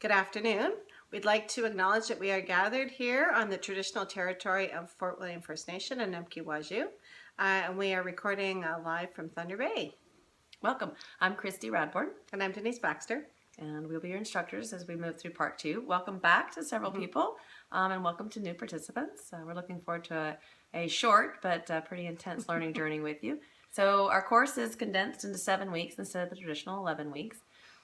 Good afternoon. We'd like to acknowledge that we are gathered here on the traditional territory of Fort William First Nation and Numke and we are recording live from Thunder Bay. Welcome. I'm Christy Radborn. And I'm Denise Baxter. And we'll be your instructors as we move through part 2. Welcome back to several people, and welcome to new participants. We're looking forward to a short but pretty intense learning journey with you. So our course is condensed into 7 weeks instead of the traditional 11 weeks.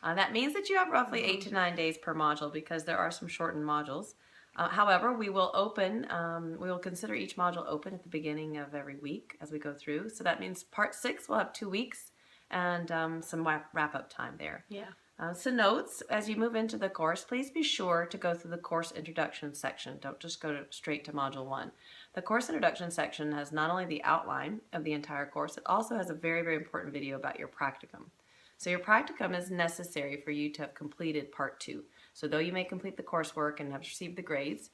That means that you have roughly 8 to 9 days per module because there are some shortened modules. However, we will consider each module open at the beginning of every week as we go through. So that means part 6 will have 2 weeks and some wrap-up time there. Yeah. So notes, as you move into the course, please be sure to go through the course introduction section. Don't just go straight to module 1. The course introduction section has not only the outline of the entire course, it also has a very, very important video about your practicum. So your practicum is necessary for you to have completed part 2. So though you may complete the coursework and have received the grades,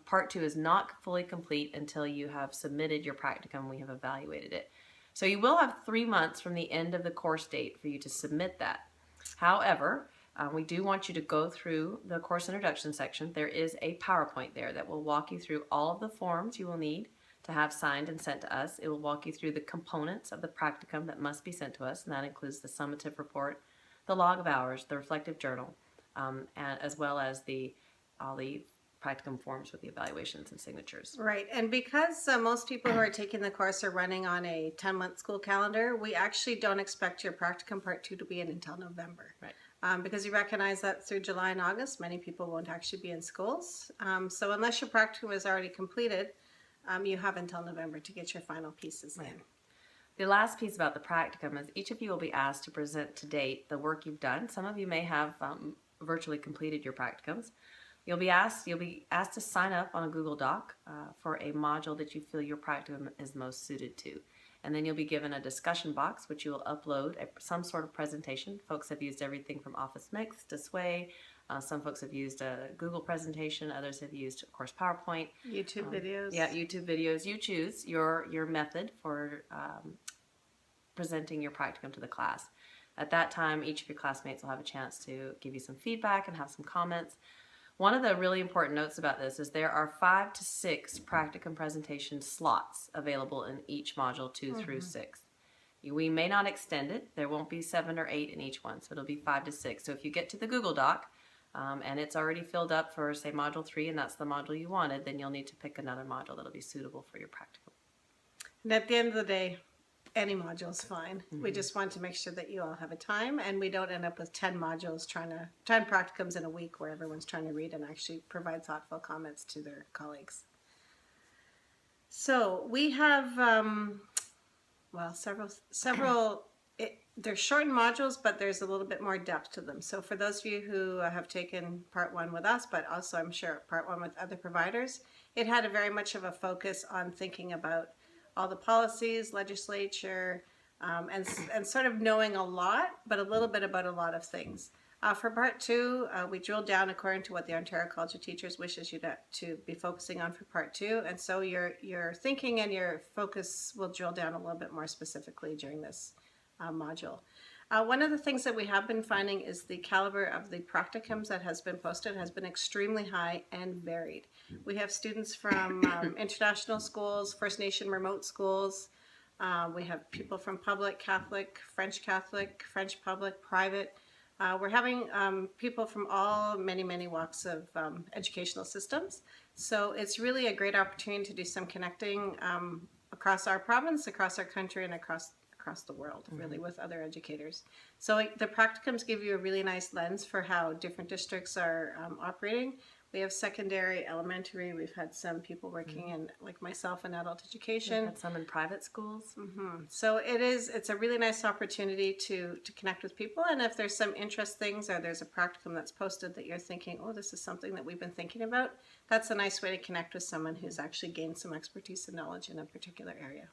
part 2 is not fully complete until you have submitted your practicum and we have evaluated it. So you will have 3 months from the end of the course date for you to submit that. However, we do want you to go through the course introduction section. There is a PowerPoint there that will walk you through all of the forms you will need to have signed and sent to us. It will walk you through the components of the practicum that must be sent to us, and that includes the summative report, the log of hours, the reflective journal, and as well as all the practicum forms with the evaluations and signatures. Right, and because most people who are taking the course are running on a 10-month school calendar, we actually don't expect your practicum part 2 to be in until November. Right. Because you recognize that through July and August, many people won't actually be in schools. So unless your practicum is already completed, you have until November to get your final pieces in. The last piece about the practicum is each of you will be asked to present to date the work you've done. Some of you may have virtually completed your practicums. You'll be asked to sign up on a Google Doc for a module that you feel your practicum is most suited to. And then you'll be given a discussion box, which you will upload some sort of presentation. Folks have used everything from Office Mix to Sway. Some folks have used a Google presentation. Others have used, of course, PowerPoint. YouTube videos. Yeah, YouTube videos. You choose your method for presenting your practicum to the class. At that time, each of your classmates will have a chance to give you some feedback and have some comments. One of the really important notes about this is there are 5 to 6 practicum presentation slots available in each module 2 through 6. We may not extend it. There won't be 7 or 8 in each one, so it'll be 5 to 6. So if you get to the Google Doc and it's already filled up for, say, module 3, and that's the module you wanted, then you'll need to pick another module that'll be suitable for your practicum. And at the end of the day, any module is fine. We just want to make sure that you all have a time and we don't end up with 10 modules 10 practicums in a week where everyone's trying to read and actually provide thoughtful comments to their colleagues. So we have, they're shortened modules, but there's a little bit more depth to them. So for those of you who have taken part 1 with us, but also I'm sure part 1 with other providers, it had a very much of a focus on thinking about all the policies, legislature, and sort of knowing a lot, but a little bit about a lot of things. For part 2, we drilled down according to what the Ontario College of Teachers wishes you to be focusing on for part 2, and so your thinking and your focus will drill down a little bit more specifically during this module. One of the things that we have been finding is the caliber of the practicums that has been posted has been extremely high and varied. We have students from international schools, First Nation remote schools. We have people from public, Catholic, French public, private. We're having people from many walks of educational systems. So it's really a great opportunity to do some connecting across our province, across our country, and across the world, really, with other educators. So the practicums give you a really nice lens for how different districts are operating. We have secondary, elementary. We've had some people working in, like myself, in adult education. We've had some in private schools. So it's a really nice opportunity to connect with people. And if there's some interest things or there's a practicum that's posted that you're thinking, oh, this is something that we've been thinking about, that's a nice way to connect with someone who's actually gained some expertise and knowledge in a particular area.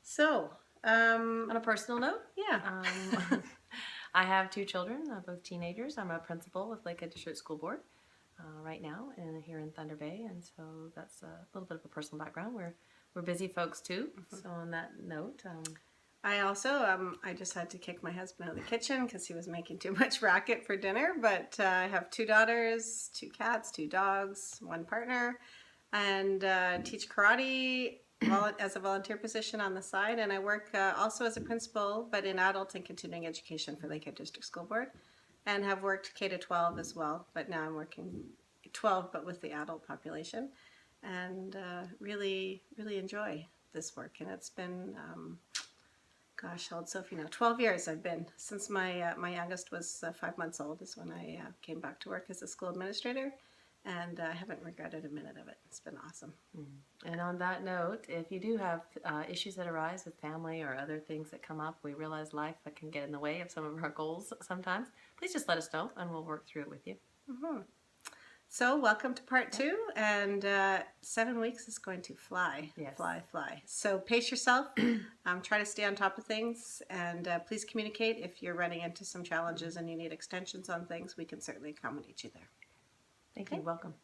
So, on a personal note, yeah. I have 2 children, both teenagers. I'm a principal with Lakehead District School Board right now, and here in Thunder Bay, and so that's a little bit of a personal background. We're busy folks too. So on that note, I also, I just had to kick my husband out of the kitchen because he was making too much racket for dinner. But I have 2 daughters, 2 cats, 2 dogs, 1 partner, and teach karate as a volunteer position on the side. And I work also as a principal, but in adult and continuing education for Lakehead District School Board, and have worked K to 12 as well. But now I'm working 12, but with the adult population, and really, really enjoy this work. And it's been gosh, how old Sophie now? 12 years I've been since my youngest was 5 months old is when I came back to work as a school administrator, and I haven't regretted a minute of it. It's been awesome. And on that note, if you do have issues that arise with family or other things that come up, we realize life that can get in the way of some of our goals sometimes. Please just let us know, and we'll work through it with you. So welcome to part 2, and 7 weeks is going to fly. Yes. Fly. So pace yourself, try to stay on top of things, and please communicate if you're running into some challenges and you need extensions on things. We can certainly accommodate you there. Thank you. Welcome.